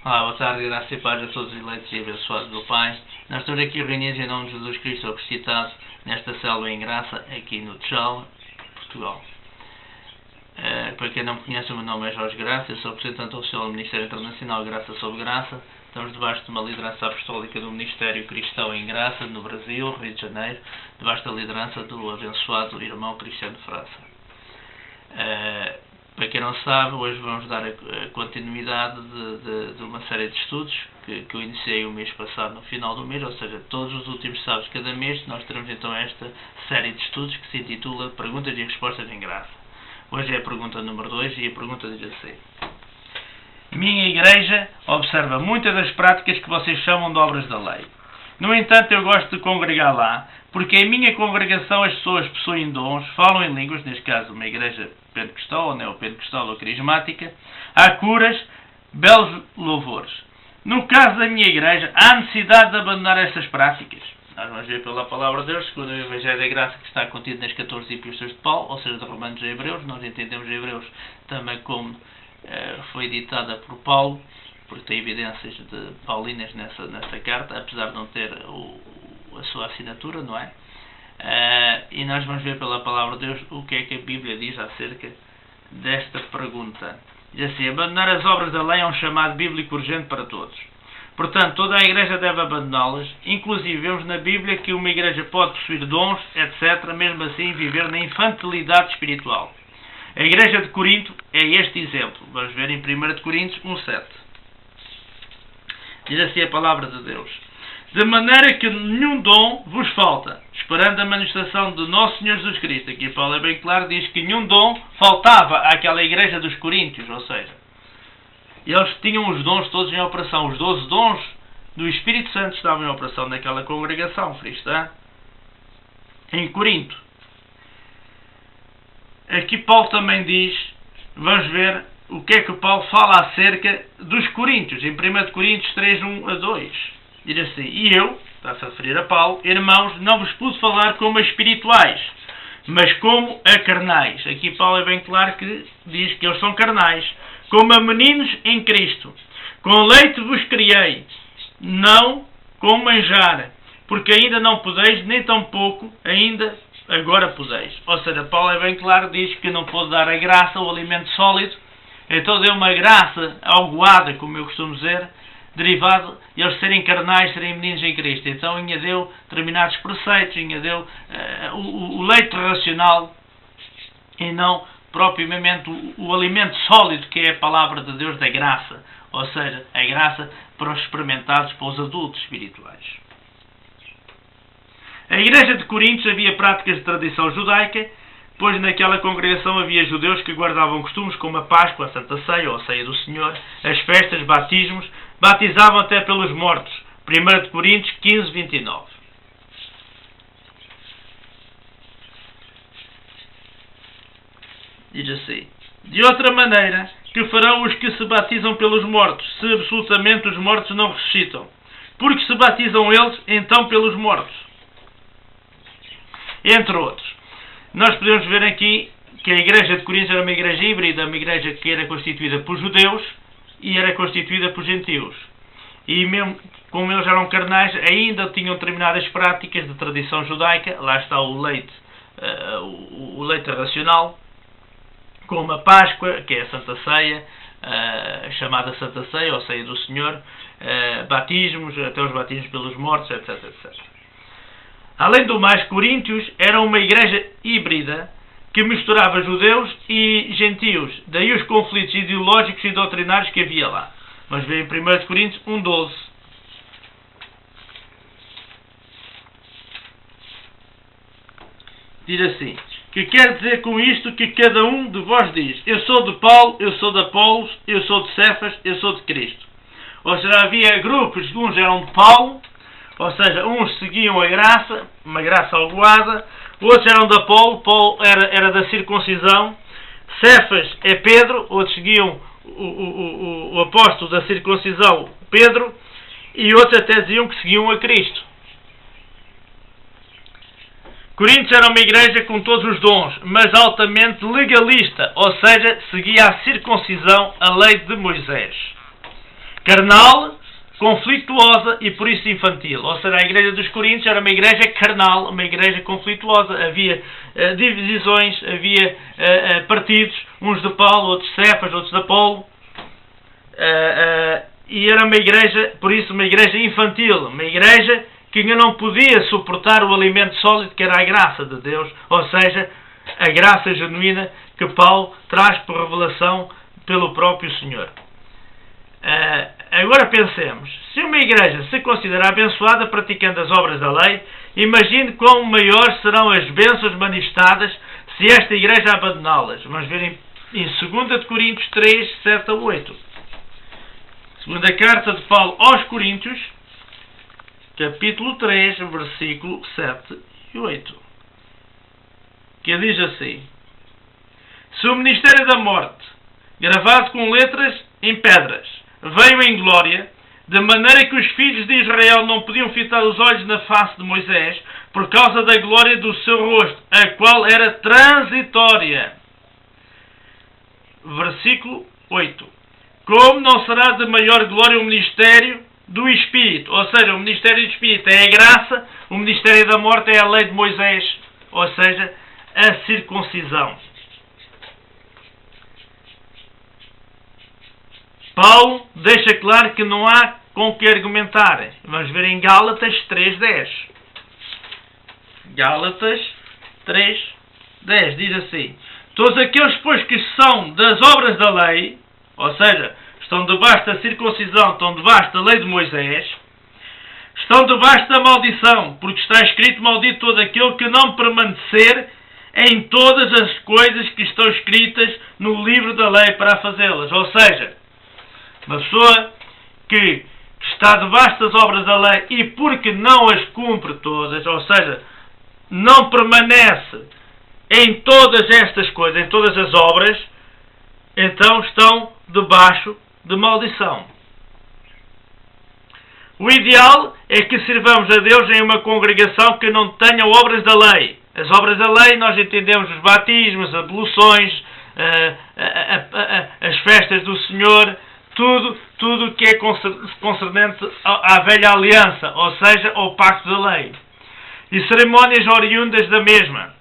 Olá, boa tarde, graça e paz a todos os eleitos e abençoados do Pai. Nós estamos aqui reunidos em nome de Jesus Cristo, o citado nesta célula em graça, aqui no Tchau, Portugal. Para quem não me conhece, o meu nome é Jorge Graça, eu sou representante oficial do Ministério Internacional Graça sobre Graça. Estamos debaixo de uma liderança apostólica do Ministério Cristão em Graça, no Brasil, Rio de Janeiro, debaixo da liderança do abençoado irmão Cristiano França. Para quem não sabe, hoje vamos dar a continuidade de uma série de estudos que eu iniciei o mês passado, no final do mês, ou seja, todos os últimos sábados de cada mês, nós teremos então esta série de estudos que se intitula Perguntas e Respostas em Graça. Hoje é a pergunta número 2 e a pergunta diz assim: minha igreja observa muitas das práticas que vocês chamam de obras da lei. No entanto, eu gosto de congregar lá, porque em minha congregação as pessoas possuem dons, falam em línguas, neste caso uma igreja pentecostal ou neopentecostal ou carismática, há curas, belos louvores. No caso da minha igreja, há necessidade de abandonar essas práticas. Nós vamos ver pela palavra de Deus, segundo o Evangelho da Graça que está contido nas 14 epístolas de Paulo, ou seja, de Romanos a Hebreus. Nós entendemos Hebreus também como foi editada por Paulo, porque tem evidências de paulinas nessa carta, apesar de não ter a sua assinatura, não é? E nós vamos ver pela palavra de Deus o que é que a Bíblia diz acerca desta pergunta. Diz assim: abandonar as obras da lei é um chamado bíblico urgente para todos. Portanto, toda a igreja deve abandoná-las. Inclusive, vemos na Bíblia que uma igreja pode possuir dons, etc., mesmo assim viver na infantilidade espiritual. A igreja de Corinto é este exemplo. Vamos ver em 1 Coríntios 1:7. Diz assim a palavra de Deus: de maneira que nenhum dom vos falta, esperando a manifestação do nosso Senhor Jesus Cristo. Aqui Paulo é bem claro, diz que nenhum dom faltava àquela igreja dos Coríntios, ou seja, eles tinham os dons todos em operação. Os 12 dons do Espírito Santo estavam em operação naquela congregação cristã em Corinto. Aqui Paulo também diz, vamos ver o que é que Paulo fala acerca dos Coríntios, em 1 Coríntios 3:1-2. Diz assim: e eu, está-se a referir a Paulo, irmãos, não vos pude falar como a espirituais, mas como a carnais. Aqui Paulo é bem claro que diz que eles são carnais, como a meninos em Cristo. Com leite vos criei, não com manjar, porque ainda não podeis, nem tampouco ainda agora podeis. Ou seja, Paulo é bem claro, diz que não pôde dar a graça, o alimento sólido, então deu uma graça aguada, como eu costumo dizer, derivado de eles serem carnais, serem meninos em Cristo. Então ainda deu determinados preceitos, ainda deu o leite racional e não propriamente o alimento sólido que é a palavra de Deus da graça, ou seja, a graça para os experimentados, para os adultos espirituais. A igreja de Coríntios havia práticas de tradição judaica, pois naquela congregação havia judeus que guardavam costumes como a Páscoa, a Santa Ceia ou a Ceia do Senhor, as festas, batismos, batizavam até pelos mortos. 1 Coríntios 15:29. Diz assim: de outra maneira, que farão os que se batizam pelos mortos, se absolutamente os mortos não ressuscitam? Porque se batizam eles, então pelos mortos. Entre outros. Nós podemos ver aqui que a igreja de Corinto era uma igreja híbrida, uma igreja que era constituída por judeus e era constituída por gentios. E mesmo como eles eram carnais, ainda tinham determinadas práticas de tradição judaica. Lá está o leite racional, como a Páscoa, que é a Santa Ceia, chamada Santa Ceia ou Ceia do Senhor, batismos, até os batismos pelos mortos, etc, etc. Além do mais, Coríntios era uma igreja híbrida que misturava judeus e gentios, daí os conflitos ideológicos e doutrinários que havia lá. Vamos ver em 1 Coríntios 1:12. Diz assim: que quer dizer com isto que cada um de vós diz: eu sou de Paulo, eu sou de Apolos, eu sou de Cefas, eu sou de Cristo. Ou seja, havia grupos, uns eram de Paulo, ou seja, uns seguiam a graça, uma graça aguada, outros eram de Apolo, Paulo era da circuncisão, Cefas é Pedro, outros seguiam o apóstolo da circuncisão, Pedro, e outros até diziam que seguiam a Cristo. Coríntios era uma igreja com todos os dons, mas altamente legalista, ou seja, seguia a circuncisão, a lei de Moisés. carnal, conflituosa e por isso infantil. Ou seja, a igreja dos Coríntios era uma igreja carnal, uma igreja conflituosa. Havia divisões, havia partidos, uns de Paulo, outros de Cefas, outros de Apolo. E era uma igreja, por isso, uma igreja infantil, uma igreja que ainda não podia suportar o alimento sólido que era a graça de Deus, ou seja, a graça genuína que Paulo traz por revelação pelo próprio Senhor. Agora pensemos, se uma igreja se considera abençoada praticando as obras da lei, imagine quão maiores serão as bênçãos manifestadas se esta igreja abandoná-las. Vamos ver em 2 Coríntios 3, 7 a 8. Segunda carta de Paulo aos Coríntios, capítulo 3, versículo 7 e 8. Que diz assim: se o ministério da morte, gravado com letras em pedras, veio em glória, de maneira que os filhos de Israel não podiam fitar os olhos na face de Moisés, por causa da glória do seu rosto, a qual era transitória. Versículo 8. Como não será de maior glória o ministério do Espírito? Ou seja, o ministério do Espírito é a graça, o ministério da morte é a lei de Moisés, ou seja, a circuncisão. Paulo deixa claro que não há com que argumentar. Vamos ver em Gálatas 3.10. Gálatas 3.10 diz assim: todos aqueles, pois, que são das obras da lei, ou seja, estão debaixo da circuncisão, estão debaixo da lei de Moisés, estão debaixo da maldição, porque está escrito: maldito todo aquele que não permanecer em todas as coisas que estão escritas no livro da lei para fazê-las. Ou seja, uma pessoa que está debaixo das obras da lei e porque não as cumpre todas, ou seja, não permanece em todas estas coisas, em todas as obras, então estão debaixo de maldição. O ideal é que sirvamos a Deus em uma congregação que não tenha obras da lei. As obras da lei nós entendemos os batismos, as abluções, as festas do Senhor, tudo que é concernente à velha aliança, ou seja, ao pacto da lei. E cerimónias oriundas da mesma.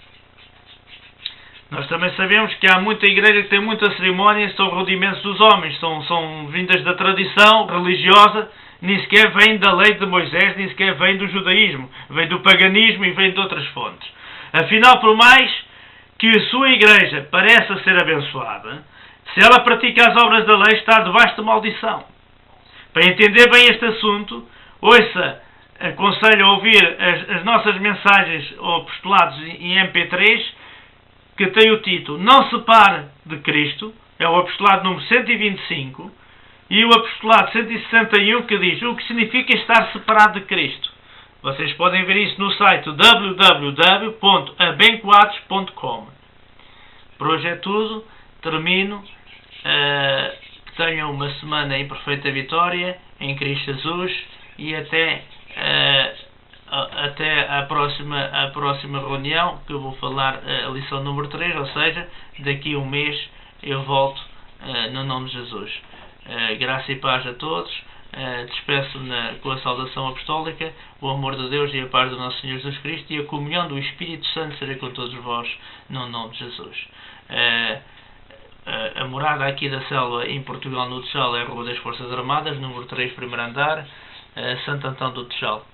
Nós também sabemos que há muita igreja que tem muitas cerimónias, são rudimentos dos homens, são vindas da tradição religiosa, nem sequer vêm da lei de Moisés, nem sequer vêm do judaísmo, vêm do paganismo e vêm de outras fontes. Afinal, por mais que a sua igreja pareça ser abençoada, se ela pratica as obras da lei, está debaixo de maldição. Para entender bem este assunto, aconselho a ouvir as nossas mensagens ou apostolados em MP3, que tem o título Não se pare de Cristo, é o apostolado número 125, e o apostolado 161, que diz o que significa estar separado de Cristo. Vocês podem ver isso no site www.abencoates.com. Por hoje é tudo. Termino. Que tenham uma semana em perfeita vitória em Cristo Jesus e até a próxima reunião, que eu vou falar a lição número 3, ou seja, daqui a um mês eu volto no nome de Jesus. Graça e paz a todos. Despeço-me com a saudação apostólica. O amor de Deus e a paz do nosso Senhor Jesus Cristo e a comunhão do Espírito Santo seja com todos vós no nome de Jesus. A morada aqui da célula em Portugal, no Teixal, é a Rua das Forças Armadas, número 3, primeiro andar, Santo Antão do Teixal.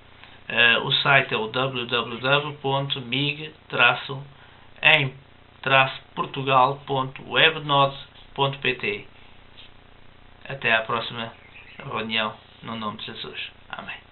O site é o www.mig-portugal.webnode.pt. Até à próxima reunião, no nome de Jesus. Amém.